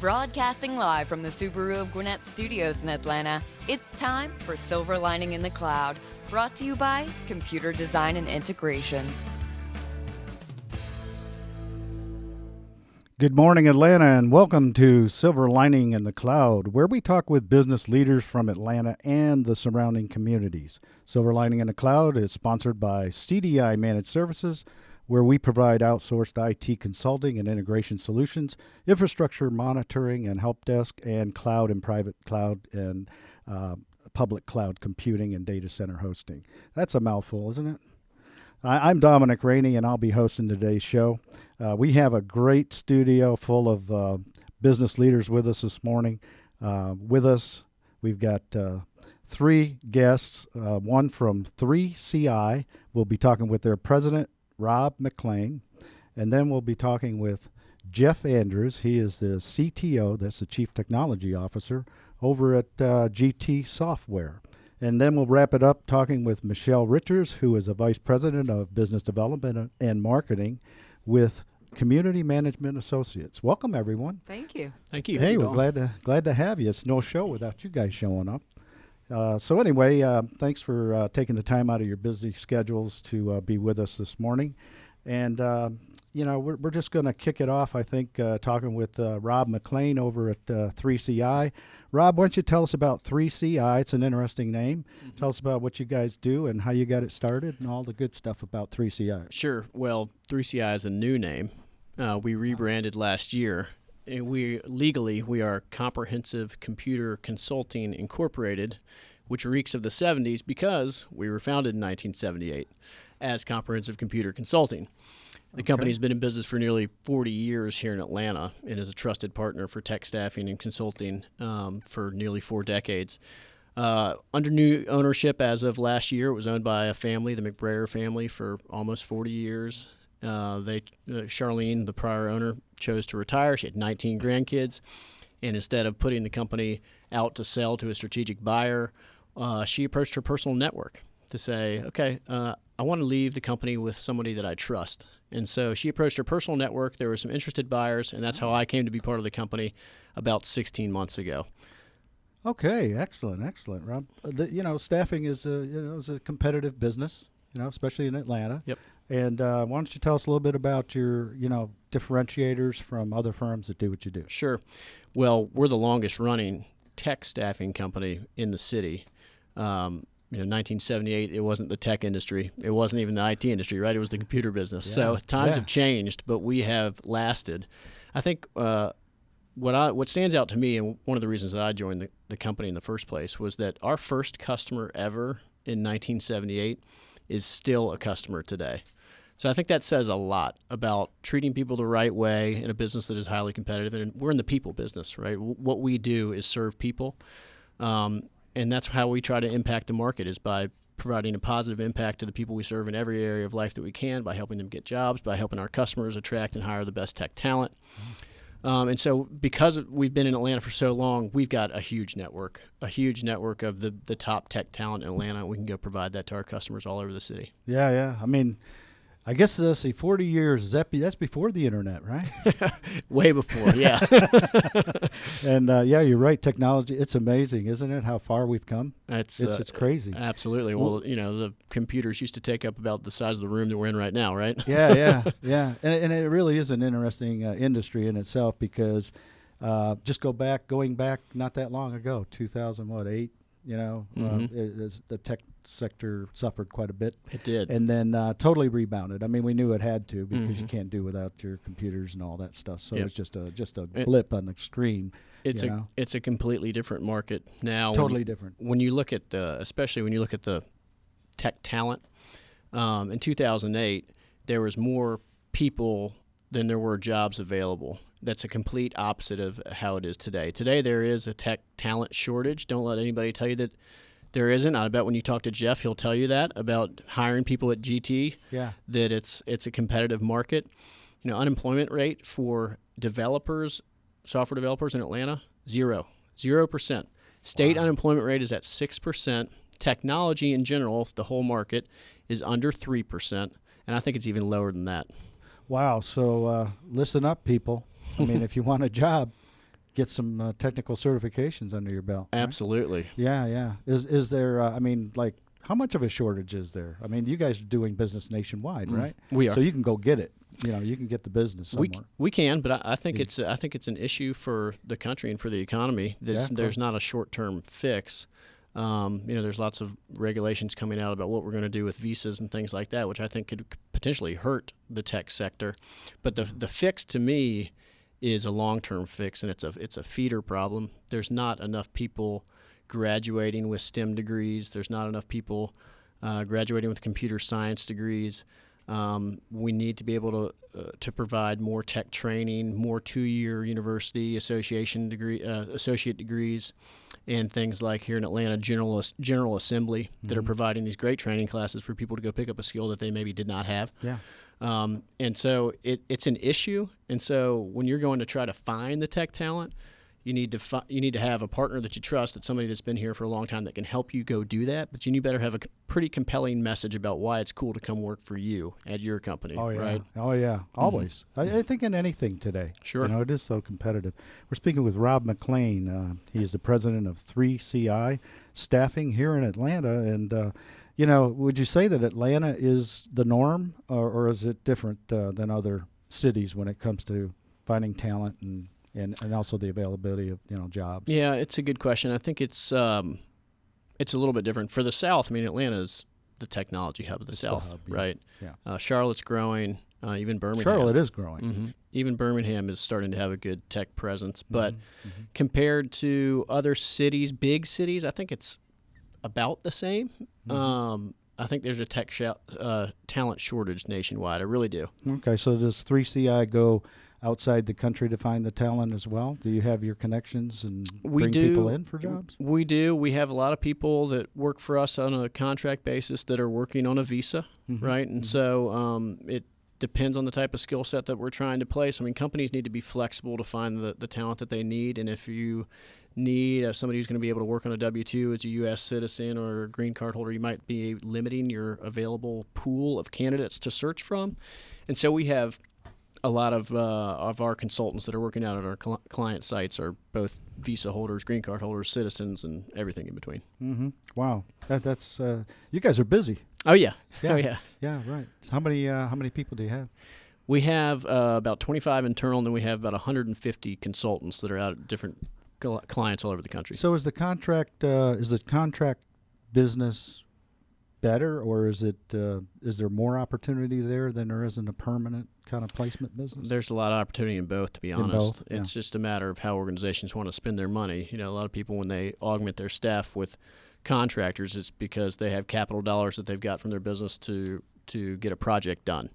Broadcasting live from the Subaru of Gwinnett Studios in Atlanta, it's time for Silver Lining in the Cloud, brought to you by Computer Design and Integration. Good morning, Atlanta, and welcome to Silver Lining in the Cloud, where we talk with business leaders from Atlanta and the surrounding communities. Silver Lining in the Cloud is sponsored by CDI Managed Services, where we provide outsourced IT consulting and integration solutions, infrastructure monitoring and help desk, and cloud and private cloud and public cloud computing and data center hosting. That's a mouthful, isn't it? I'm Dominic Rainey, and I'll be hosting today's show. We have a great studio full of business leaders with us this morning. We've got three guests, one from 3CI. We'll be talking with their president, Rob MacLane, and then we'll be talking with Jeff Andrews. He is the CTO, that's the Chief Technology Officer, over at GT Software. And then we'll wrap it up talking with Michele Richards, who is a Vice President of Business Development and Marketing with Community Management Associates. Welcome, everyone. Thank you. Thank you. Hey, we're glad to have you. It's no show without you guys showing up. So anyway, thanks for taking the time out of your busy schedules to be with us this morning. And, we're just going to kick it off, I think, talking with Rob MacLane over at 3CI. Rob, why don't you tell us about 3CI? It's an interesting name. Mm-hmm. Tell us about what you guys do and how you got it started and all the good stuff about 3CI. Sure. Well, 3CI is a new name. We rebranded last year. And we are Comprehensive Computer Consulting Incorporated, which reeks of the 70s because we were founded in 1978 as Comprehensive Computer Consulting. The company's been in business for nearly 40 years here in Atlanta and is a trusted partner for tech staffing and consulting for nearly 4 decades. Under new ownership as of last year, it was owned by a family, the McBrayer family, for almost 40 years. Charlene, the prior owner, chose to retire. She had 19 grandkids, and instead of putting the company out to sell to a strategic buyer, she approached her personal network to say, okay, I want to leave the company with somebody that I trust. And so she approached her personal network. There were some interested buyers, and that's how I came to be part of the company about 16 months ago. Okay, excellent, Rob. Staffing is a competitive business, especially in Atlanta. Yep. And why don't you tell us a little bit about your, differentiators from other firms that do what you do? Sure. Well, we're the longest running tech staffing company in the city. 1978, it wasn't the tech industry. It wasn't even the IT industry, right? It was the computer business. Yeah. So times have changed, but we have lasted. I think what stands out to me, and one of the reasons that I joined the company in the first place, was that our first customer ever in 1978 is still a customer today. So I think that says a lot about treating people the right way in a business that is highly competitive. And we're in the people business, right? What we do is serve people. And that's how we try to impact the market, is by providing a positive impact to the people we serve in every area of life that we can, by helping them get jobs, by helping our customers attract and hire the best tech talent. And so because we've been in Atlanta for so long, we've got a huge network of the top tech talent in Atlanta. We can go provide that to our customers all over the city. Yeah. I mean, I guess 40 years, that's before the internet, right? Way before, yeah. And you're right. Technology, it's amazing, isn't it? How far we've come. It's crazy. Absolutely. Well, the computers used to take up about the size of the room that we're in right now, right? Yeah. And it really is an interesting industry in itself, because going back not that long ago, 2008. The tech sector suffered quite a bit. It did. And then totally rebounded. I mean, we knew it had to, because you can't do without your computers and all that stuff. So it's just a blip on the screen. It's a completely different market now. Totally different. When you look at especially when you look at the tech talent, in 2008, there was more people than there were jobs available. That's a complete opposite of how it is today. Today there is a tech talent shortage. Don't let anybody tell you that there isn't. I bet when you talk to Jeff, he'll tell you that about hiring people at GT. Yeah. That it's a competitive market. Unemployment rate for software developers in Atlanta, 0%. State unemployment rate is at 6%. Technology in general, the whole market, is under 3%, and I think it's even lower than that. Wow. So listen up, people. I mean, if you want a job, get some technical certifications under your belt. Right? Absolutely. Yeah, yeah. Is there? I mean, like, how much of a shortage is there? I mean, you guys are doing business nationwide, right? We are. So you can go get it. You can get the business somewhere. We can, but I think it's an issue for the country and for the economy. There's not a short-term fix. There's lots of regulations coming out about what we're going to do with visas and things like that, which I think could potentially hurt the tech sector. But the fix to me is a long-term fix, and it's a feeder problem. There's not enough people graduating with STEM degrees. There's not enough people graduating with computer science degrees. We need to be able to provide more tech training, more 2-year university associate degrees, and things like here in Atlanta, General Assembly that are providing these great training classes for people to go pick up a skill that they maybe did not have. Yeah. And so it's an issue. And so when you're going to try to find the tech talent, you need to have a partner that you trust, that's somebody that's been here for a long time that can help you go do that. But you better have a pretty compelling message about why it's cool to come work for you at your company. Oh yeah. Right? Oh yeah. Always. I think in anything today. Sure. It is so competitive. We're speaking with Rob MacLane. He's the president of 3CI Staffing here in Atlanta. And would you say that Atlanta is the norm, or is it different than other cities when it comes to finding talent and also the availability of jobs? Yeah, it's a good question. I think it's a little bit different for the South. I mean, Atlanta is the technology hub of the South, hub, yeah. right? Yeah. Charlotte's growing. Even Birmingham. Charlotte is growing. Mm-hmm. Even Birmingham is starting to have a good tech presence. But compared to other cities, big cities, I think it's about the same. I think there's a tech talent shortage nationwide. I really do. Okay, so does 3CI go outside the country to find the talent as well? Do you have your connections and bring people in for jobs? We do. We have a lot of people that work for us on a contract basis that are working on a visa, right? And so it depends on the type of skill set that we're trying to place. I mean, companies need to be flexible to find the talent that they need, and if you need somebody who's going to be able to work on a W-2 as a U.S. citizen or a green card holder, you might be limiting your available pool of candidates to search from. And so we have a lot of our consultants that are working out at our client sites are both visa holders, green card holders, citizens, and everything in between. Mm-hmm. Wow, that's you guys are busy. Oh yeah, yeah, oh yeah, yeah. Right. So how many people do you have? We have about 25 internal, and then we have about 150 consultants that are out at different clients all over the country. So is the contract business better, or is there more opportunity there than there is in a permanent kind of placement business? There's a lot of opportunity in both, to be honest. Yeah. It's just a matter of how organizations want to spend their money. A lot of people, when they augment their staff with contractors, it's because they have capital dollars that they've got from their business to get a project done.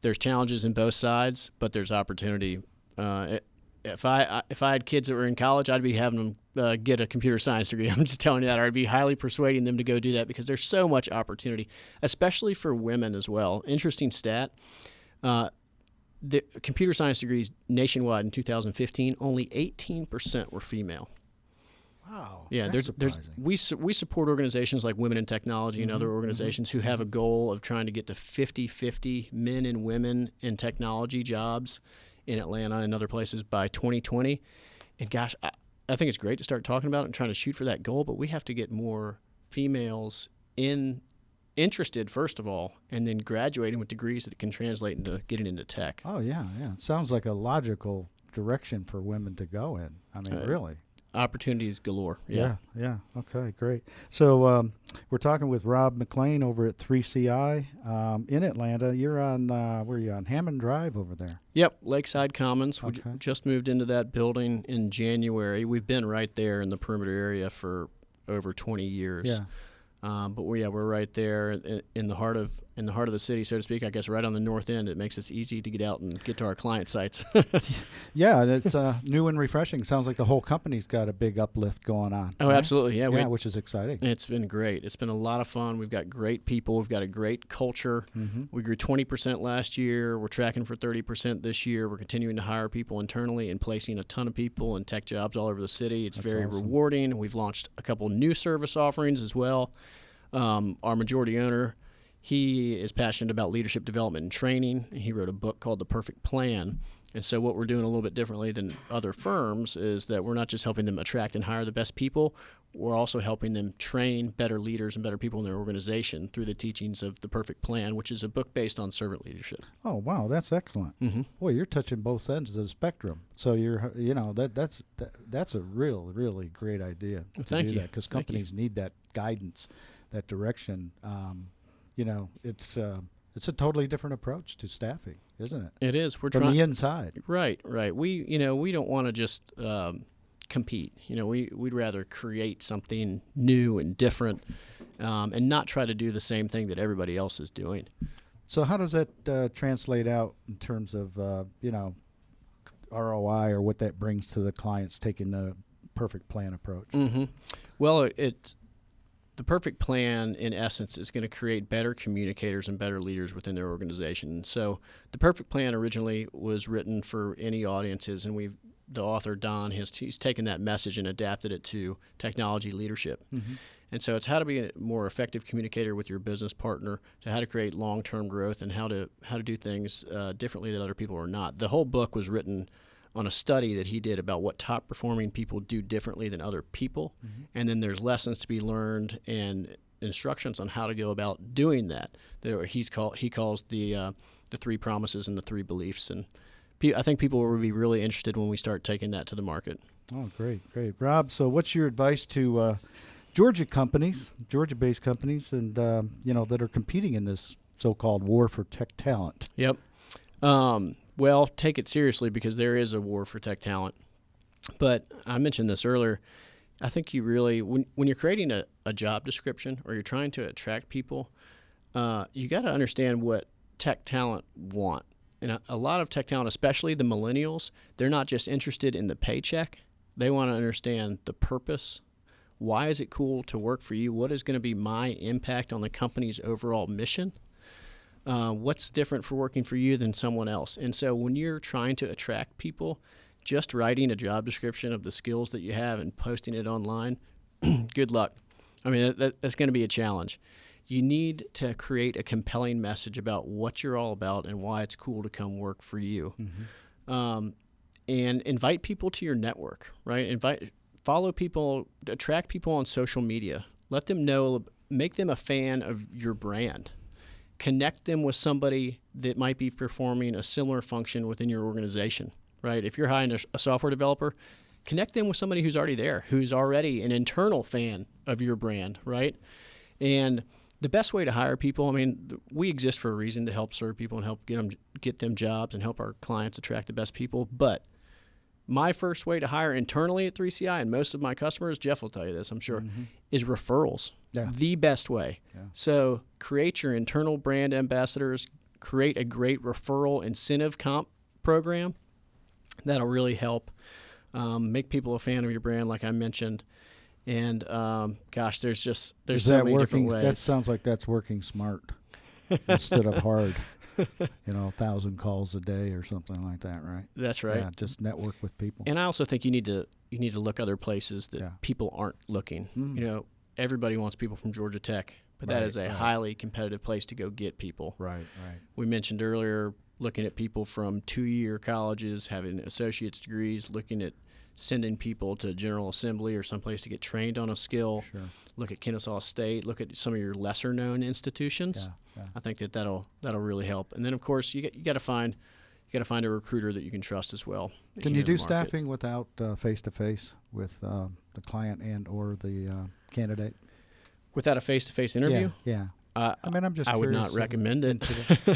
There's challenges in both sides, but there's opportunity. If I had kids that were in college, I'd be having them get a computer science degree. I'm just telling you that. Or I'd be highly persuading them to go do that because there's so much opportunity, especially for women as well. Interesting stat. The computer science degrees nationwide in 2015, only 18% were female. Wow. Yeah, that's surprising. we support organizations like Women in Technology and other organizations who have a goal of trying to get to 50-50 men and women in technology jobs in Atlanta and other places by 2020. And gosh, I think it's great to start talking about it and trying to shoot for that goal, but we have to get more females interested, first of all, and then graduating with degrees that can translate into getting into tech. Oh, yeah. It sounds like a logical direction for women to go in. I mean, really. Opportunities galore. Yeah. Okay, great. So we're talking with Rob MacLane over at 3CI in Atlanta. You're on, where are you on? Hammond Drive over there. Yep, Lakeside Commons. Okay. We just moved into that building in January. We've been right there in the perimeter area for over 20 years. Yeah. But we're right there in the heart of the city, so to speak. I guess right on the north end. It makes us easy to get out and get to our client sites. Yeah, and it's new and refreshing. Sounds like the whole company's got a big uplift going on. Oh, right? absolutely. Yeah, which is exciting. It's been great. It's been a lot of fun. We've got great people. We've got a great culture. We grew 20% last year. We're tracking for 30% this year. We're continuing to hire people internally and placing a ton of people in tech jobs all over the city. It's very rewarding. We've launched a couple new service offerings as well. Our majority owner, he is passionate about leadership development and training. He wrote a book called The Perfect Plan, And so what we're doing a little bit differently than other firms is that we're not just helping them attract and hire the best people, we're also helping them train better leaders and better people in their organization through the teachings of The Perfect Plan, which is a book based on servant leadership. Oh, wow, that's excellent. Mm-hmm. Boy, you're touching both ends of the spectrum. So that's a really great idea to Thank do you. that, because Thank you. companies need that guidance, that direction. It's a totally different approach to staffing, isn't it? It is. We're From trying the inside. Right. We don't want to just compete. We'd rather create something new and different, and not try to do the same thing that everybody else is doing. So how does that translate out in terms of ROI, or what that brings to the clients taking the Perfect Plan approach? Mm-hmm. Well, the Perfect Plan, in essence, is going to create better communicators and better leaders within their organization. So the Perfect Plan originally was written for any audiences, and the author, Don, he's taken that message and adapted it to technology leadership. Mm-hmm. And so it's how to be a more effective communicator with your business partner, to how to create long-term growth, and how to do things differently that other people are not. The whole book was written on a study that he did about what top performing people do differently than other people. Mm-hmm. And then there's lessons to be learned and instructions on how to go about doing that. He calls the 3 promises and the 3 beliefs. And I think people will be really interested when we start taking that to the market. Oh, great. Rob, so what's your advice to Georgia-based companies, and that are competing in this so-called war for tech talent? Yep. Well, take it seriously, because there is a war for tech talent. But I mentioned this earlier. I think you really, when you're creating a job description, or you're trying to attract people, you got to understand what tech talent want. And a lot of tech talent, especially the millennials, they're not just interested in the paycheck. They want to understand the purpose. Why is it cool to work for you? What is going to be my impact on the company's overall mission? What's different for working for you than someone else? And so when you're trying to attract people, just writing a job description of the skills that you have and posting it online, good luck. I mean, that's going to be a challenge. You need to create a compelling message about what you're all about and why it's cool to come work for you. Mm-hmm. And invite people to your network, right? Follow people, attract people on social media. Let them know, make them a fan of your brand. Connect them with somebody that might be performing a similar function within your organization, right? If you're hiring a software developer, connect them with somebody who's already there, who's already an internal fan of your brand, right? And the best way to hire people, I mean, we exist for a reason, to help serve people and help get them jobs and help our clients attract the best people. But my first way to hire internally at 3CI, and most of my customers, Jeff will tell you this, I'm sure, mm-hmm. is referrals. Yeah. The best way. Yeah. So create your internal brand ambassadors, create a great referral incentive comp program. That'll really help make people a fan of your brand, like I mentioned. And there's so many different ways. That sounds like that's working smart instead of hard. 1,000 calls a day or something like that, right? That's right. Yeah, just network with people. And I also think you need to look other places that people aren't looking. Mm. Everybody wants people from Georgia Tech, but that is a highly competitive place to go get people. Right. We mentioned earlier looking at people from 2-year colleges, having associate's degrees, looking at sending people to General Assembly or someplace to get trained on a skill. Sure. Look at Kennesaw State. Look at some of your lesser-known institutions. Yeah. I think that'll really help. And then, of course, you got to find a recruiter that you can trust as well. Can you do staffing without face-to-face with the client and or the candidate? Without a face-to-face interview? Yeah. I'm just curious. I would not recommend it.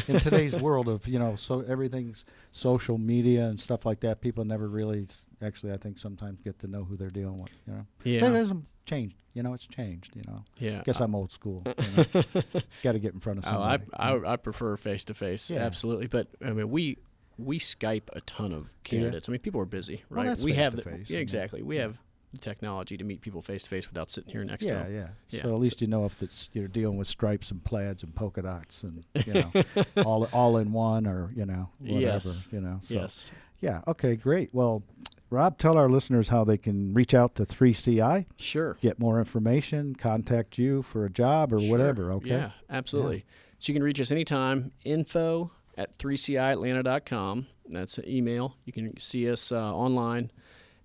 In today's world of, so everything's social media and stuff like that, people never really actually, I think, sometimes get to know who they're dealing with, Yeah. That hasn't changed. It's changed, Yeah. Guess I'm old school. Got to get in front of somebody. I prefer face-to-face, absolutely. But, I mean, we Skype a ton of candidates. I mean, people are busy, right? Well, that's face-to-face. Yeah, exactly. We have the technology to meet people face-to-face without sitting here next to them. Yeah. So at least if you're dealing with stripes and plaids and polka dots and all in one or whatever. Yes. So, yes. Yeah. Okay. Great. Well, Rob, tell our listeners how they can reach out to 3CI. Sure. Get more information. Contact you for a job or whatever. Okay. Yeah. Absolutely. Yeah. So you can reach us anytime. info@3ciatlanta.com. That's an email. You can see us online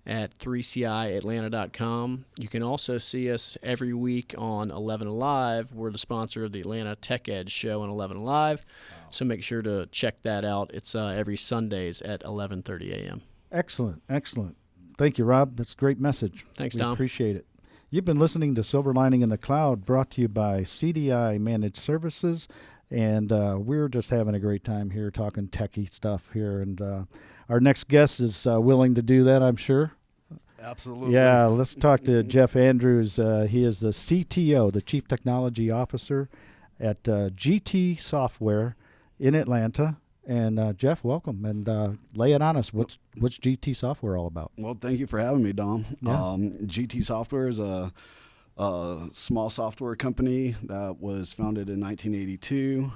at 3ciatlanta.com. You can also see us every week on 11 Alive. We're the sponsor of the Atlanta Tech Edge show on 11 Alive. Wow. So make sure to check that out. It's every Sundays at 11:30 a.m. Excellent. Thank you, Rob. That's a great message. Thanks, we Tom. Appreciate it. You've been listening to Silver Lining in the Cloud, brought to you by CDI Managed Services. And we're just having a great time here talking techie stuff here. And our next guest is willing to do that, I'm sure. Absolutely. Yeah, let's talk to Jeff Andrews. He is the CTO, the Chief Technology Officer at GT Software in Atlanta. And Jeff, welcome. And lay it on us. What's GT Software all about? Well, thank you for having me, Dom. Yeah. GT Software is a small software company that was founded in 1982.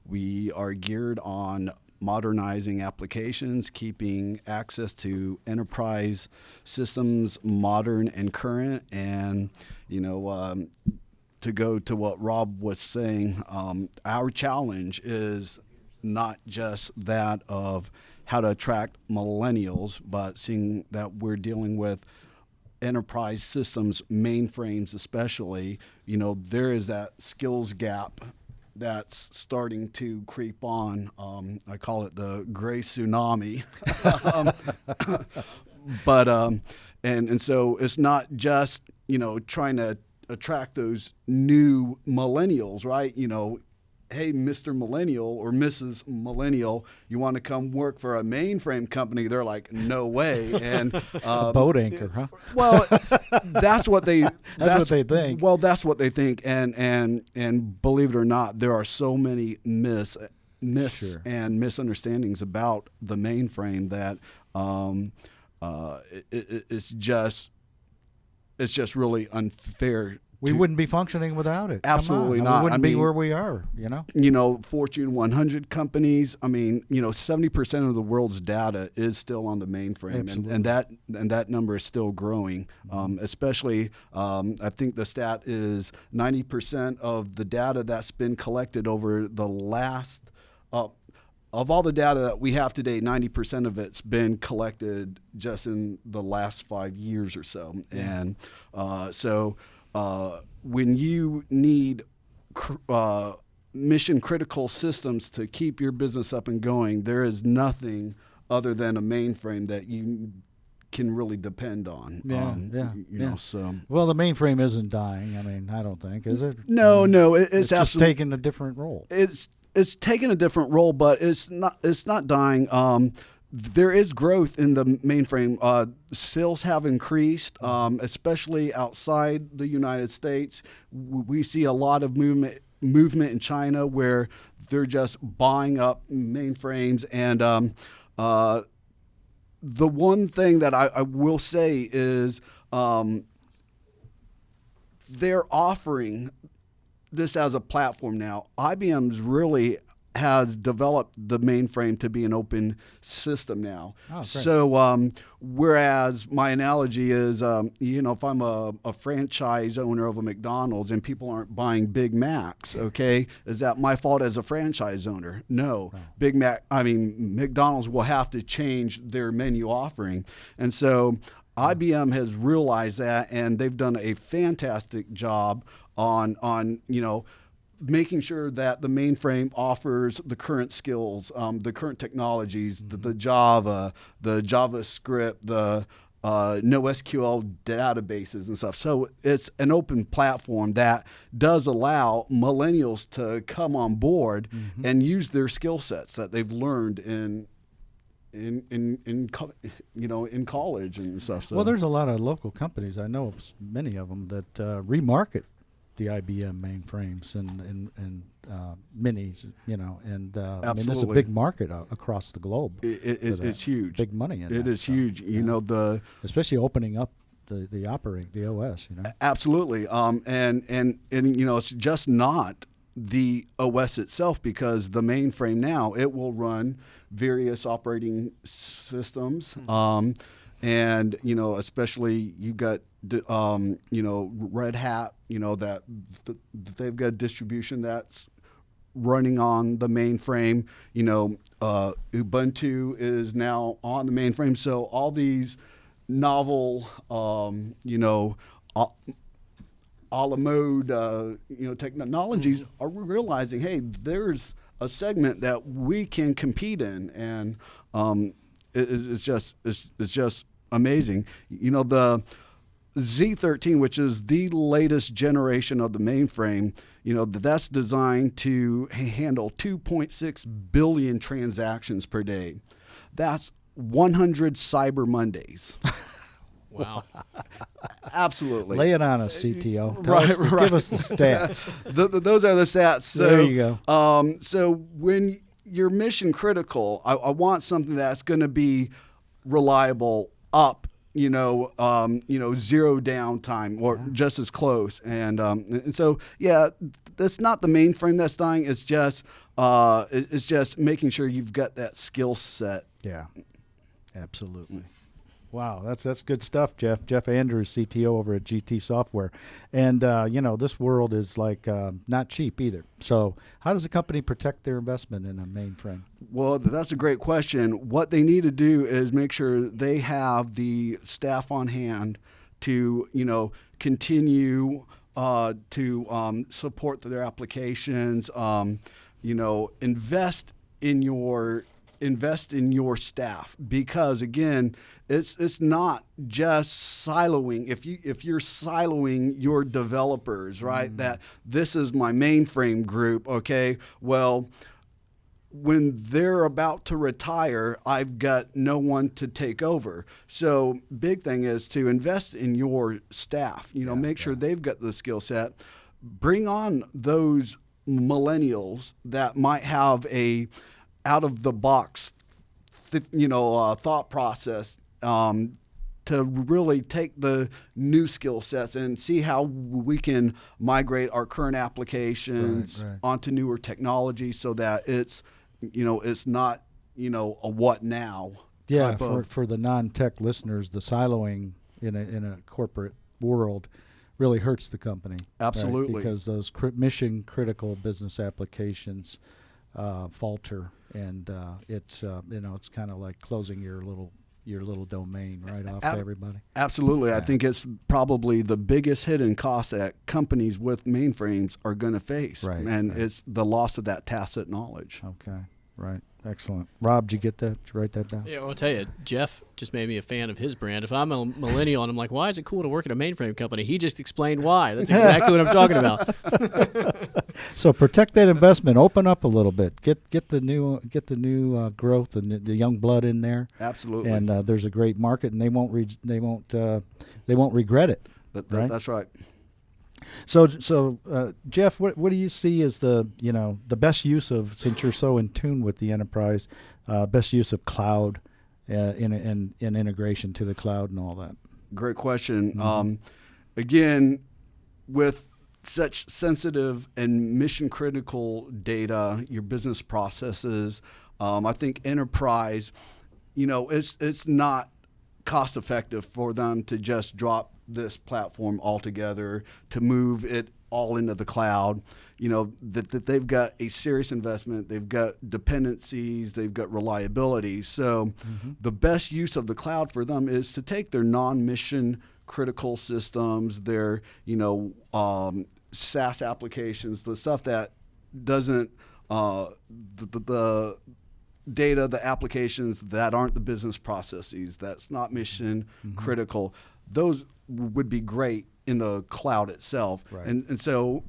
We are geared on modernizing applications, keeping access to enterprise systems modern and current. And, to go to what Rob was saying, our challenge is not just that of how to attract millennials, but seeing that we're dealing with enterprise systems, mainframes especially. There is that skills gap that's starting to creep on. I call it the gray tsunami. And so it's not just, trying to attract those new millennials, right? Hey, Mr. Millennial or Mrs. Millennial, you want to come work for a mainframe company? They're like, no way. And a boat anchor, huh? Well, that's what they what they think. Well, that's what they think. And believe it or not, there are so many myths Sure. and misunderstandings about the mainframe that it's just really unfair. We wouldn't be functioning without it. Absolutely not. We wouldn't be mean, where we are, Fortune 100 companies, 70% of the world's data is still on the mainframe. And that number is still growing. Especially, I think the stat is 90% of the data that's been collected over the last, of all the data that we have today, 90% of it's been collected just in the last 5 years or so. And when you need mission critical systems to keep your business up and going, there is nothing other than a mainframe that you can really depend on. So. Well, the mainframe isn't dying. I don't think, is it? No, it's just taking a different role. It's taking a different role, but it's not dying. There is growth in the mainframe. Sales have increased, especially outside the United States. We see a lot of movement in China where they're just buying up mainframes. And the one thing that I will say is they're offering this as a platform now. IBM's really has developed the mainframe to be an open system now. Oh, so whereas my analogy is, if I'm a franchise owner of a McDonald's and people aren't buying Big Macs, okay, is that my fault as a franchise owner? No. McDonald's will have to change their menu offering. And so IBM has realized that, and they've done a fantastic job on making sure that the mainframe offers the current skills, the current technologies, the Java, the JavaScript, the NoSQL databases and stuff. So it's an open platform that does allow millennials to come on board and use their skill sets that they've learned in college and stuff. So. Well, there's a lot of local companies. I know of many of them that remarket the IBM mainframes and minis, it's a big market across the globe. It's huge. Big money in it. It is huge. Especially opening up the OS. Absolutely. And it's just not the OS itself, because the mainframe now, it will run various operating systems. And, especially you got, Red Hat, that they've got distribution that's running on the mainframe. Ubuntu is now on the mainframe. So all these novel, a la mode, technologies are realizing, hey, there's a segment that we can compete in, and it's just amazing. The Z13, which is the latest generation of the mainframe, that's designed to handle 2.6 billion transactions per day. That's 100 Cyber Mondays. Wow. Absolutely. Lay it on us, CTO. Right. Give us the stats. Those are the stats. So, there you go. So when you're mission critical, I want something that's going to be reliable up, zero downtime or just as close. And so, that's not the mainframe that's dying. It's just making sure you've got that skill set. Yeah, absolutely. Wow, that's good stuff, Jeff. Jeff Andrews, CTO over at GT Software. And, this world is not cheap either. So how does a company protect their investment in a mainframe? Well, that's a great question. What they need to do is make sure they have the staff on hand to, continue to support their applications, invest in your staff, because again, it's not just siloing. If you're siloing your developers, right? That this is my mainframe group, okay? Well, when they're about to retire, I've got no one to take over. So big thing is to invest in your staff, make sure they've got the skill set. Bring on those millennials that might have a out of the box, thought process to really take the new skill sets and see how we can migrate our current applications onto newer technology, so that it's not a what now. Yeah, for the non-tech listeners, the siloing in a corporate world really hurts the company. Absolutely, right? Because those mission critical business applications falter, and it's kind of like closing your little domain right off to everybody. Absolutely. I think it's probably the biggest hidden cost that companies with mainframes are going to face. It's the loss of that tacit knowledge. Okay, right. Excellent. Rob, did you get that? Did you write that down? Yeah, I'll tell you, Jeff just made me a fan of his brand. If I'm a millennial and I'm like, why is it cool to work at a mainframe company? He just explained why. That's exactly what I'm talking about. So protect that investment. Open up a little bit. Get the new growth and the young blood in there. Absolutely. And there's a great market, and they won't regret it. Right? That's right. So Jeff, what do you see as the best use of, since you're so in tune with the enterprise, best use of cloud in integration to the cloud and all that? Great question. Again, with such sensitive and mission critical data, your business processes, I think enterprise, it's not cost effective for them to just drop this platform altogether, to move it all into the cloud. That they've got a serious investment, they've got dependencies, they've got reliability. So the best use of the cloud for them is to take their non-mission critical systems, their SaaS applications, the stuff that doesn't the data, the applications that aren't the business processes, that's not mission critical. Those would be great in the cloud itself. Right. And so,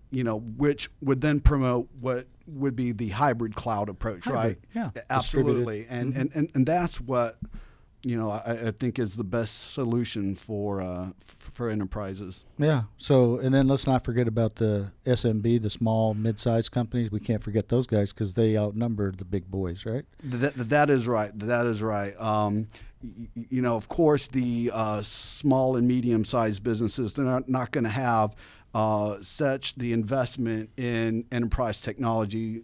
which would then promote what would be the hybrid cloud approach, right? Yeah. Absolutely. And that's what, I think is the best solution for enterprises. Yeah. So, and then let's not forget about the SMB, the small, mid-sized companies. We can't forget those guys because they outnumber the big boys, right? That is right. That is right. Of course, the small and medium-sized businesses, they're not going to have such the investment in enterprise technology,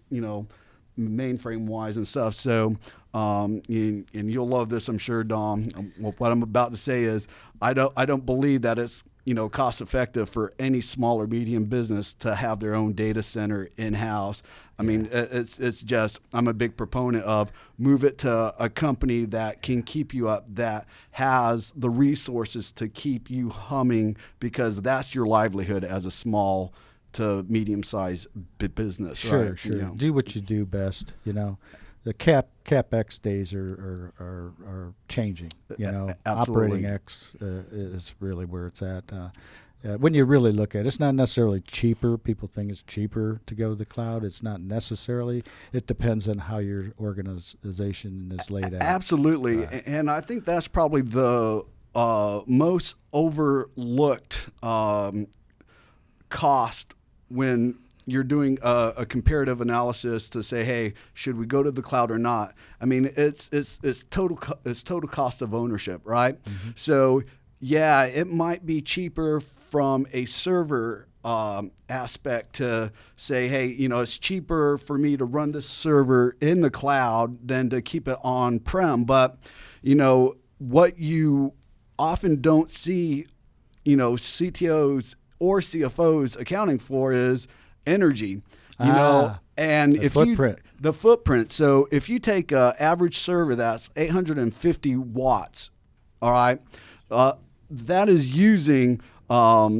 mainframe-wise and stuff. So, and you'll love this, I'm sure, Dom. What I'm about to say is, I don't believe that it's cost effective for any small or medium business to have their own data center in-house. I mean, it's just, I'm a big proponent of move it to a company that can keep you up, that has the resources to keep you humming, because that's your livelihood as a small to medium-sized business. Sure, right? sure. You know? Do what you do best. The capex days are changing. Absolutely. Operating X is really where it's at. When you really look at it, it's not necessarily cheaper. People think it's cheaper to go to the cloud. It's not necessarily. It depends on how your organization is laid out. Absolutely. Right. And I think that's probably the most overlooked cost when you're doing a comparative analysis to say, hey, should we go to the cloud or not? I mean, it's total cost of ownership, right? Mm-hmm. So yeah, it might be cheaper from a server aspect to say, hey, it's cheaper for me to run this server in the cloud than to keep it on-prem. But, what you often don't see, CTOs or CFOs accounting for is energy, and the footprint. The footprint. So if you take an average server that's 850 watts, all right, that is using, up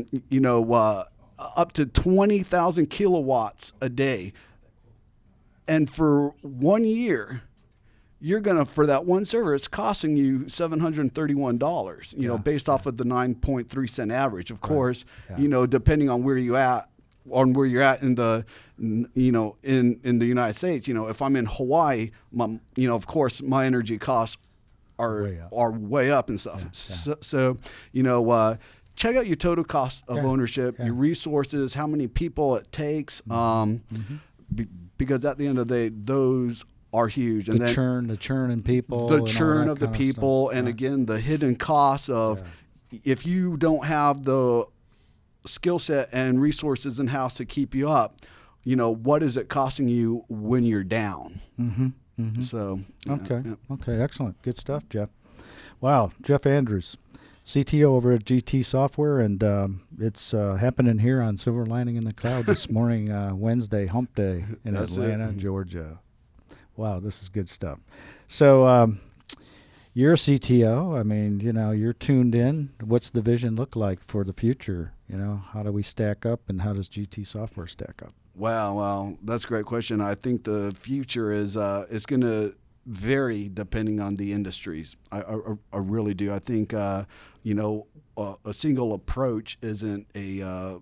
to 20,000 kilowatts a day. And for 1 year, you're going to, for that one server, it's costing you $731, based off of the 9.3 cent average. Of course, depending on where you're at in the, in the United States, if I'm in Hawaii, of course, my energy costs are way up and stuff. Yeah. So check out your total cost of ownership, your resources, how many people it takes, because at the end of the day, those are huge. And the churn in people, the churn of the people, and again, the hidden costs of if you don't have the skill set and resources in house to keep you up, what is it costing you when you're down? Mm-hmm. Mm-hmm. So okay, excellent, good stuff, Jeff. Wow, Jeff Andrews, CTO over at GT Software, and it's happening here on Silver Lining in the Cloud this morning, Wednesday, Hump Day in Atlanta, Georgia. Wow, this is good stuff. So you're a CTO. I mean, you're tuned in. What's the vision look like for the future? How do we stack up, and how does GT Software stack up? Well, that's a great question. I think the future is going to vary depending on the industries. I really do. I think a single approach isn't a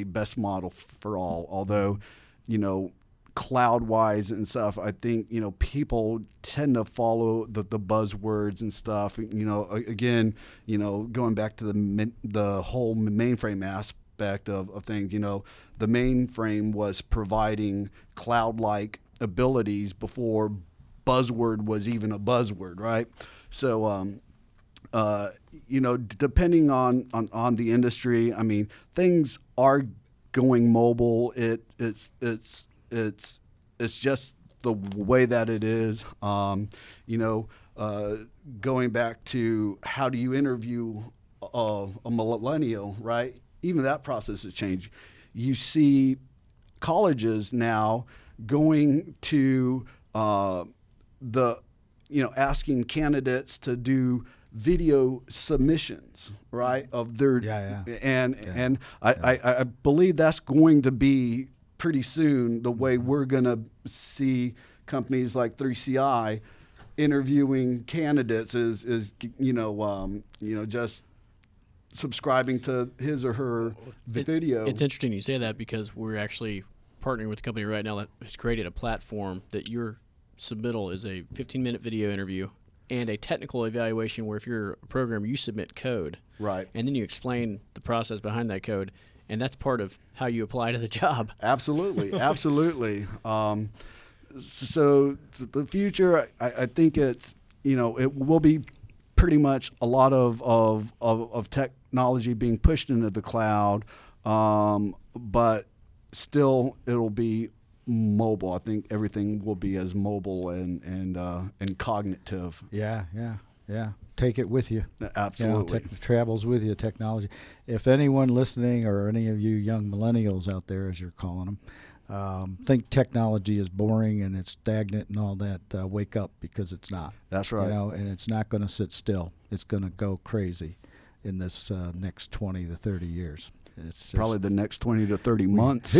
best model for all. Although, cloud-wise and stuff, I think people tend to follow the buzzwords and stuff. Again, going back to the whole mainframe aspect of things. The mainframe was providing cloud-like abilities before buzzword was even a buzzword, right? So, depending on the industry, I mean, things are going mobile. It's just the way that it is. Going back to how do you interview a millennial, right? Even that process has changed. You see colleges now going to asking candidates to do video submissions, right? Of their and I believe that's going to be pretty soon the way we're going to see companies like 3CI interviewing candidates is just subscribing to his or her video. It's interesting you say that, because we're actually partnering with a company right now that has created a platform that your submittal is a 15-minute video interview and a technical evaluation where if you're a programmer, you submit code. Right. And then you explain the process behind that code, and that's part of how you apply to the job. Absolutely. Absolutely. So the future, I think it's, it will be pretty much a lot of technology being pushed into the cloud, but still it'll be mobile. I think everything will be as mobile and cognitive. Yeah. Yeah. Take it with you. Absolutely. Travels with you, technology. If anyone listening or any of you young millennials out there, as you're calling them, think technology is boring and it's stagnant and all that, wake up, because it's not. That's right. And it's not going to sit still. It's going to go crazy in this next 20 to 30 years. It's just, probably the next 20 to 30 months.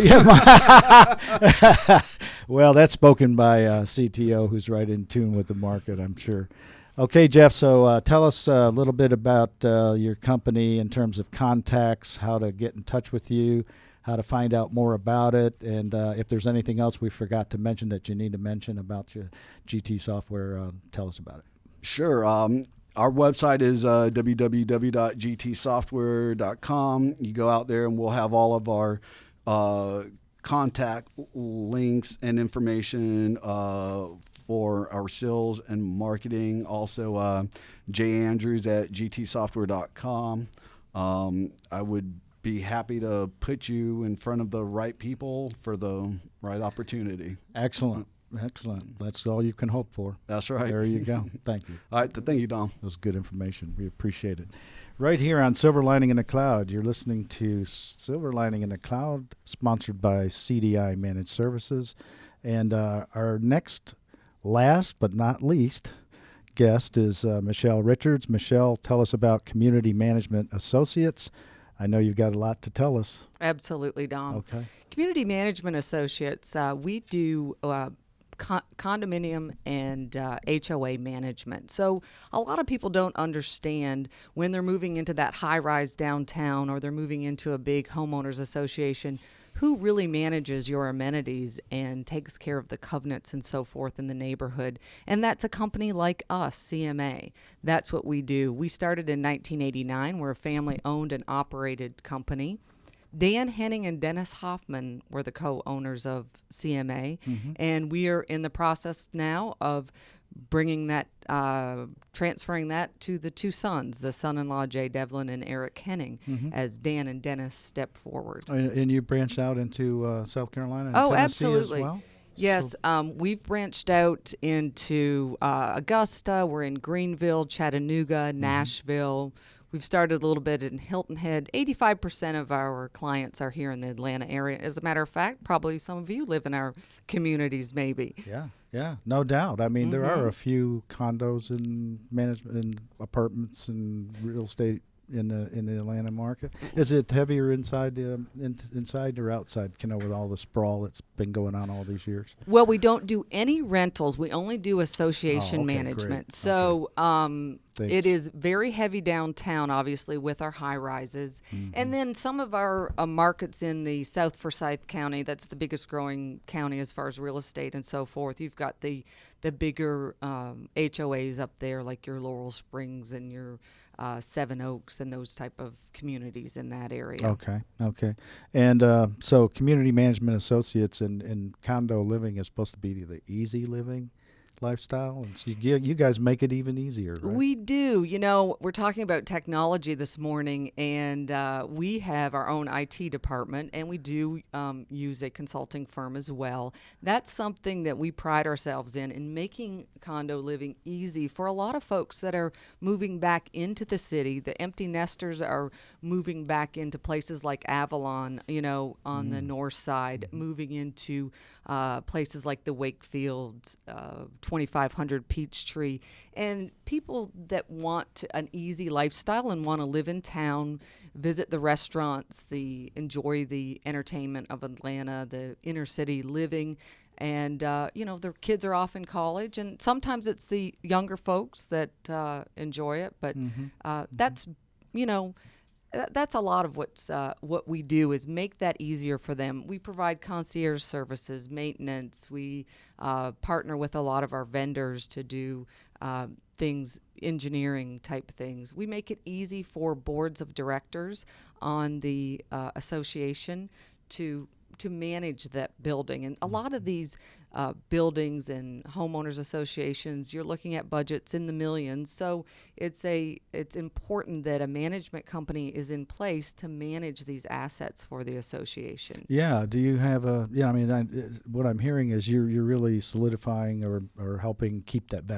Well, that's spoken by CTO, who's right in tune with the market, I'm sure. Okay, Jeff, so tell us a little bit about your company in terms of contacts, how to get in touch with you, how to find out more about it, and if there's anything else we forgot to mention that you need to mention about your GT software, tell us about it. Sure. Our website is www.gtsoftware.com. You go out there and we'll have all of our contact links and information for our sales and marketing. Also, Jay Andrews at gtsoftware.com. I would be happy to put you in front of the right people for the right opportunity. Excellent. That's all you can hope for. That's right. There you go. Thank you. All right. Thank you, Dom. That was good information. We appreciate it. Right here on Silver Lining in the Cloud, you're listening to Silver Lining in the Cloud, sponsored by CDI Managed Services. And our next, last but not least, guest is Michele Richards. Michele, tell us about Community Management Associates. I know you've got a lot to tell us. Absolutely, Dom. Okay. Community Management Associates, we do condominium and HOA management. So a lot of people don't understand when they're moving into that high-rise downtown or they're moving into a big homeowners association, who really manages your amenities and takes care of the covenants and so forth in the neighborhood. And that's a company like us, CMA. That's what we do. We started in 1989. We're a family-owned and operated company. Dan Henning and Dennis Hoffman were the co-owners of CMA, and we are in the process now of bringing that, transferring that to the two sons, the son-in-law Jay Devlin and Eric Henning, as Dan and Dennis step forward. And you branched out into South Carolina and Oh, Tennessee absolutely. as well? Yes, we've branched out into Augusta. We're in Greenville, Chattanooga, Nashville. We've started a little bit in Hilton Head. 85% of our clients are here in the Atlanta area. As a matter of fact, probably some of you live in our communities, maybe. Yeah, no doubt. I mean, there are a few condos and management and apartments and real estate in the Atlanta market. Is it heavier inside inside or outside? With all the sprawl that's been going on all these years. Well, we don't do any rentals. We only do association okay, management. great. So Thanks. it is very heavy downtown, obviously, with our high rises. And then some of our markets in the South Forsyth County, that's the biggest growing county as far as real estate and so forth. You've got the bigger HOAs up there, like your Laurel Springs and your Seven Oaks and those type of communities in that area. Okay. And so Community Management Associates and condo living is supposed to be the easy living lifestyle, and so you guys make it even easier, right? We do. We're talking about technology this morning, and we have our own IT department, and we do use a consulting firm as well. That's something that we pride ourselves in making condo living easy for a lot of folks that are moving back into the city. The empty nesters are moving back into places like Avalon, on the north side, moving into places like the Wakefield, 2500 Peachtree, and people that want an easy lifestyle and want to live in town, visit the restaurants, enjoy the entertainment of Atlanta, the inner city living, and their kids are off in college, and sometimes it's the younger folks that enjoy it, but that's a lot of what we do is make that easier for them. We provide concierge services, maintenance. We partner with a lot of our vendors to do things, engineering type things. We make it easy for boards of directors on the association to manage that building. And a lot of these buildings and homeowners associations, you're looking at budgets in the millions. So it's important that a management company is in place to manage these assets for the association. Yeah. Do you have what I'm hearing is you're really solidifying or helping keep that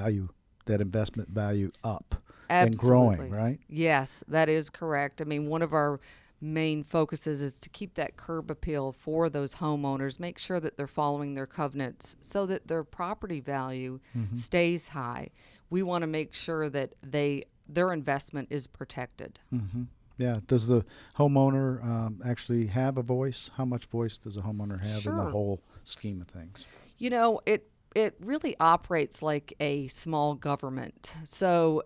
investment value up. and Absolutely. growing, right? Yes, that is correct. I mean, one of our main focuses is to keep that curb appeal for those homeowners, make sure that they're following their covenants so that their property value stays high. We want to make sure that their investment is protected. Yeah. Does the homeowner actually have a voice? How much voice does a homeowner have in the Sure. whole scheme of things? You know, it really operates like a small government. So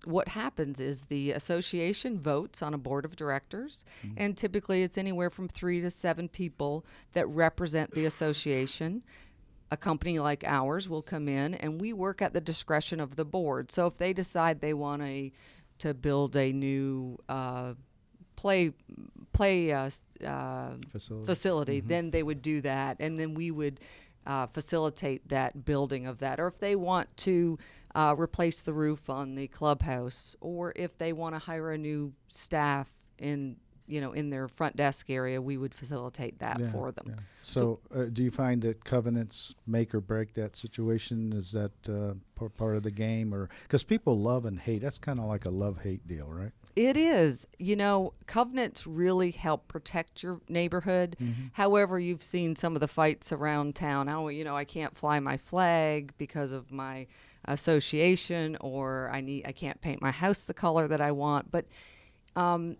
what happens is the association votes on a board of directors, and typically it's anywhere from 3 to 7 people that represent the association. A company like ours will come in, and we work at the discretion of the board. So if they decide they want to build a new play facility, then they would do that, and then we would facilitate that building of that. Or if they want to replace the roof on the clubhouse, or if they want to hire a new staff in their front desk area, we would facilitate that for them. Yeah. So do you find that covenants make or break that situation? Is that part of the game? Or because people love and hate, that's kind of like a love-hate deal, right? It is. Covenants really help protect your neighborhood. However, you've seen some of the fights around town. I can't fly my flag because of my association, or I can't paint my house the color that I want. But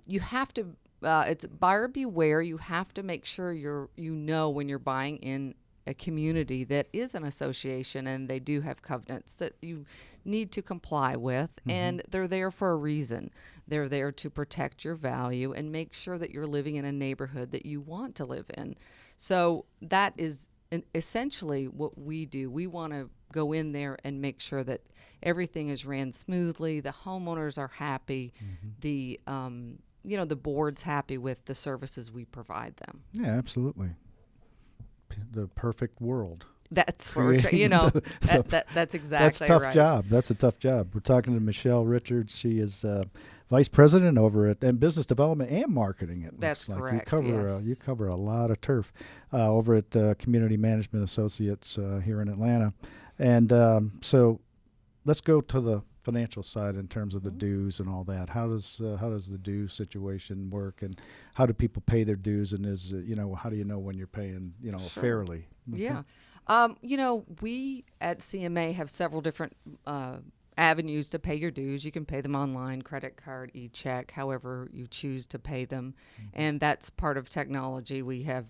you have to. It's buyer beware. You have to make sure when you're buying in a community that is an association and they do have covenants that you need to comply with, and they're there for a reason. They're there to protect your value and make sure that you're living in a neighborhood that you want to live in. So that is essentially what we do. We want to go in there and make sure that everything is ran smoothly, the homeowners are happy, the board's happy with the services we provide them. Yeah, absolutely. The perfect world. That's where that's exactly That's a tough right. job. That's a tough job. We're talking to Michele Richards. She is vice president over at Business Development and Marketing. It That's looks like correct. You cover a lot of turf over at Community Management Associates here in Atlanta, and so let's go to the financial side in terms of the dues and all that. How does the due situation work, and how do people pay their dues, and how do you know when you're paying fairly? Yeah. We at CMA have several different avenues to pay your dues. You can pay them online, credit card, e-check, however you choose to pay them. And that's part of technology. We have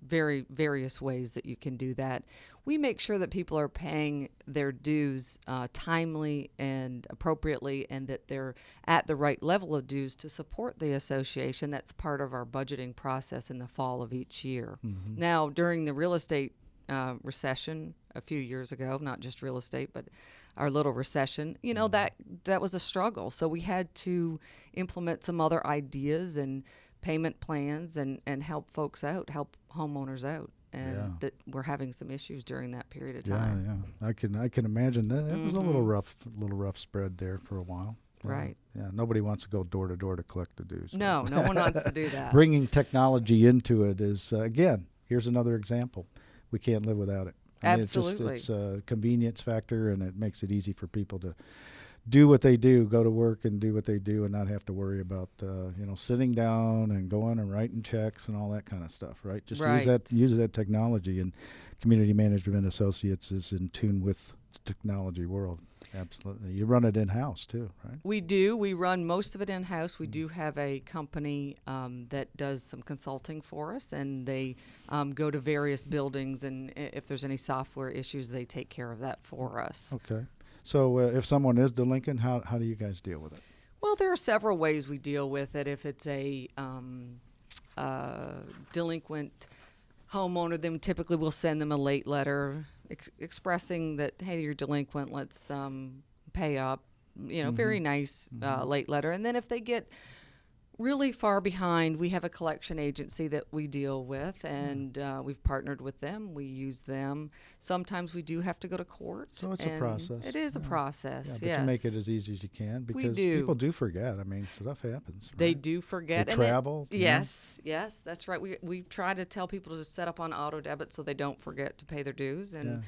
various ways that you can do that. We make sure that people are paying their dues timely and appropriately, and that they're at the right level of dues to support the association. That's part of our budgeting process in the fall of each year. Now, during the real estate recession a few years ago, not just real estate, but our little recession, that was a struggle. So we had to implement some other ideas and payment plans and help folks out, help homeowners out. And that we're having some issues during that period of time. Yeah. I can imagine that. It was a little rough spread there for a while. Right. Yeah. Nobody wants to go door to door to collect the dues. No one wants to do that. Bringing technology into it is, again, here's another example. We can't live without it. Absolutely. It's a convenience factor, and it makes it easy for people to do what they do, go to work and do what they do, and not have to worry about sitting down and going and writing checks and all that kind of stuff, right? Just use that technology, and Community Management Associates is in tune with the technology world. Absolutely. You run it in-house too, right? We do. We run most of it in-house. We do have a company that does some consulting for us, and they go to various buildings, and if there's any software issues, they take care of that for us. Okay. So if someone is delinquent, how do you guys deal with it? Well, there are several ways we deal with it. If it's a delinquent homeowner, then typically we'll send them a late letter expressing that, hey, you're delinquent, let's pay up. Very nice late letter. And then if they get really far behind, we have a collection agency that we deal with, and we've partnered with them. We use them. Sometimes we do have to go to court. So it's a process. It is a process, but you make it as easy as you can, because people do forget. I mean, stuff happens. Right? They do forget. They travel. Yes, that's right. We try to tell people to set up on auto debit so they don't forget to pay their dues, and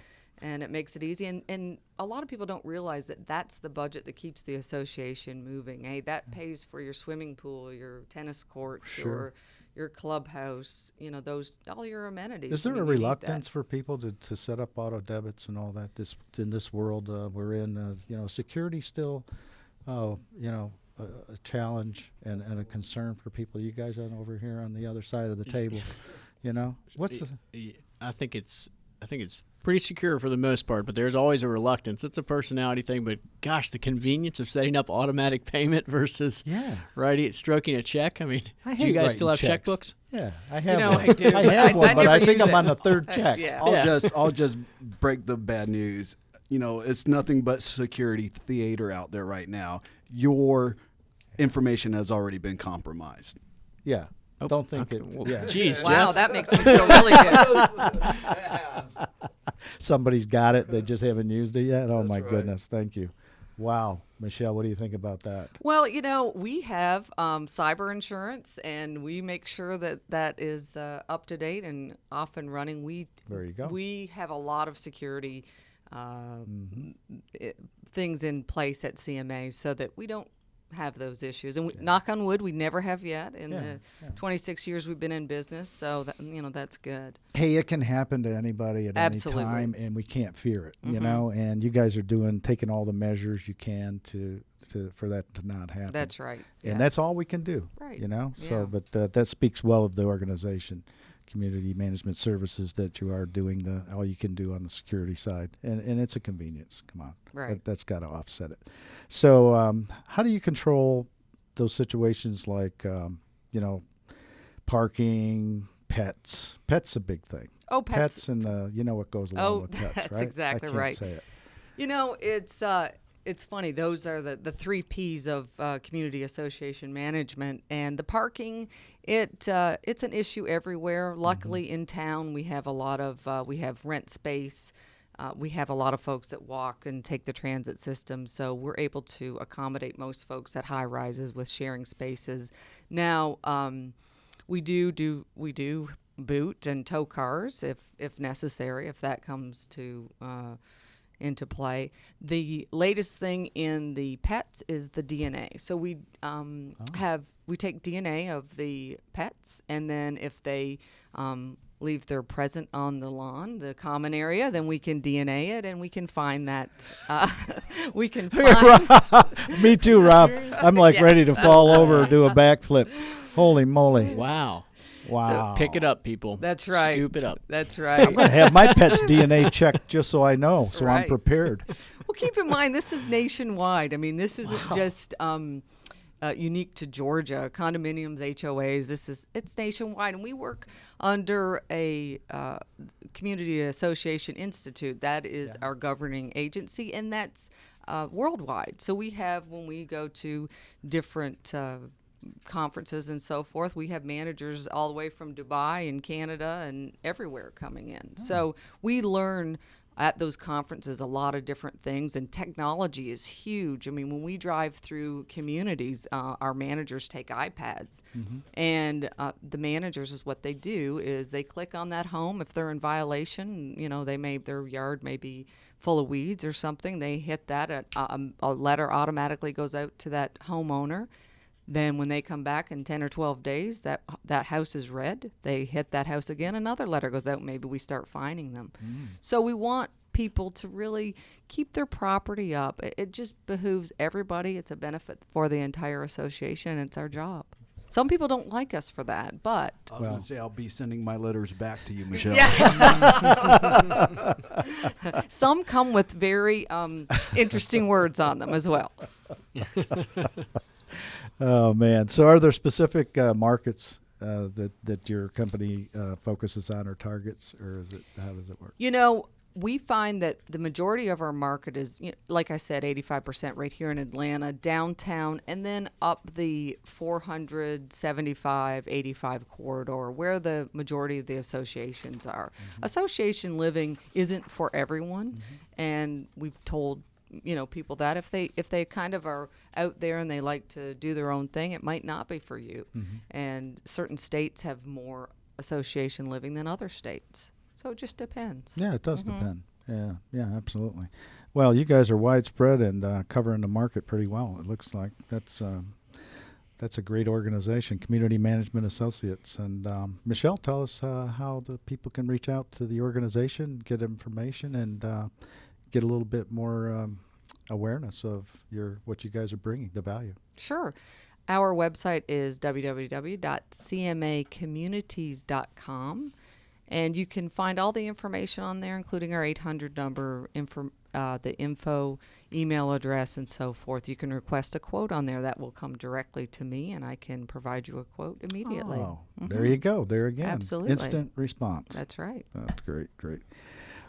and it makes it easy. And a lot of people don't realize that that's the budget that keeps the association moving. Hey, that pays for your swimming pool, your tennis court, your clubhouse, those, all your amenities. Is there I mean, a you need reluctance that. for people to set up auto debits and all that in this world we're in? Security still, a challenge and a concern for people. You guys are over here on the other side of the table. What's the... I think it's pretty secure for the most part, but there's always a reluctance. It's a personality thing, but gosh, the convenience of setting up automatic payment versus stroking a check. I mean, do you guys still have checks. Checkbooks? Yeah, I have I one. do. I have one, but never I think use I'm it. on the third check. Yeah. I'll just break the bad news. It's nothing but security theater out there right now. Your information has already been compromised. Yeah. Don't think okay. it. Well, Yeah. geez, Wow, Jeff. that makes me feel really good. Somebody's got it. They just haven't used it yet. Oh, my right. goodness. Thank you. Wow. Michelle, what do you think about that? Well, we have cyber insurance, and we make sure that is up to date and off and running. There you go. We have a lot of security things in place at CMA so that we don't have those issues. And knock on wood, we never have yet in the 26 years we've been in business. So that's good. Hey, it can happen to anybody at Absolutely. any time, and we can't fear it. And you guys are taking all the measures you can for that to not happen. That's right. And that's all we can do. Right. So, but that speaks well of the organization, Community Management Services, that you are doing all you can do on the security side, and it's a convenience. Come on, Right. That's got to offset it. So, how do you control those situations like parking, pets? Pets a big thing. Oh, pets. and what goes along with pets, that's right? exactly I can't right. say it. It's funny. Those are the 3 Ps of community association management. And the parking, it's an issue everywhere. Luckily, in town, we have a lot of we have rent space. We have a lot of folks that walk and take the transit system, so we're able to accommodate most folks at high rises with sharing spaces. Now, we do boot and tow cars if necessary, if that comes to into play. The latest thing in the pets is the DNA. So we take DNA of the pets, and then if they leave their present on the lawn, the common area, then we can DNA it, and we can find that. We can find. Me too, Rob. I'm like Yes. ready to fall over or do a backflip. Holy moly! Wow. Wow. Pick it up, people. That's right. Scoop it up. That's right. I'm gonna have my pet's DNA checked just so I know, so I'm Right. prepared. Well, keep in mind, this is nationwide. I mean, this isn't just unique to Georgia. Condominiums, HOAs, it's nationwide. And we work under a Community Association Institute. That is our governing agency, and that's worldwide. So we have, when we go to different conferences and so forth, we have managers all the way from Dubai and Canada and everywhere coming in. So we learn at those conferences a lot of different things, and technology is huge. I mean, when we drive through communities, our managers take iPads, and the managers, is what they do is they click on that home. If they're in violation, their yard may be full of weeds or something, they hit that, a letter automatically goes out to that homeowner. Then when they come back in 10 or 12 days, that house is red. They hit that house again, another letter goes out, maybe we start fining them. So we want people to really keep their property up. It just behooves everybody. It's a benefit for the entire association, and it's our job. Some people don't like us for that, but... I was going to say, I'll be sending my letters back to you, Michele. Some come with very interesting words on them as well. Oh man! So, are there specific markets that your company focuses on or targets, or how does it work? We find that the majority of our market is, like I said, 85% right here in Atlanta, downtown, and then up the 475, 85 corridor, where the majority of the associations are. Association living isn't for everyone, and we've told people that if they kind of are out there and they like to do their own thing, it might not be for you. And certain states have more association living than other states. So it just depends. Yeah, it does depend. Yeah, absolutely. Well, you guys are widespread and covering the market pretty well. It looks like that's a great organization, Community Management Associates. And Michelle, tell us how the people can reach out to the organization, get information, and get a little bit more awareness of what you guys are bringing, the value. Sure. Our website is www.cmacommunities.com, and you can find all the information on there, including our 800 number, the info, email address, and so forth. You can request a quote on there. That will come directly to me, and I can provide you a quote immediately. Oh, there you go. There again. Absolutely. Instant response. That's right. That's great.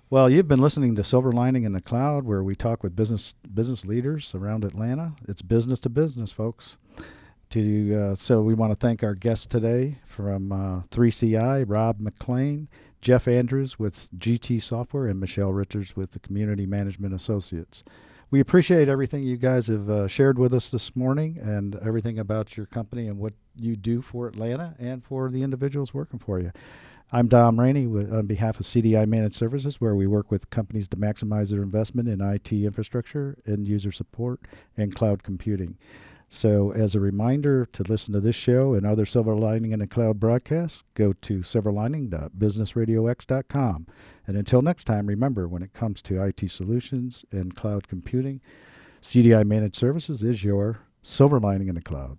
Well, you've been listening to Silver Lining in the Cloud, where we talk with business leaders around Atlanta. It's business to business, folks. So we want to thank our guests today from 3CI, Rob MacLane, Jeff Andrews with GT Software, and Michele Richards with the Community Management Associates. We appreciate everything you guys have shared with us this morning and everything about your company and what you do for Atlanta and for the individuals working for you. I'm Dom Rainey on behalf of CDI Managed Services, where we work with companies to maximize their investment in IT infrastructure, end user support, and cloud computing. So as a reminder to listen to this show and other Silver Lining in the Cloud broadcasts, go to silverlining.businessradiox.com. And until next time, remember, when it comes to IT solutions and cloud computing, CDI Managed Services is your Silver Lining in the Cloud.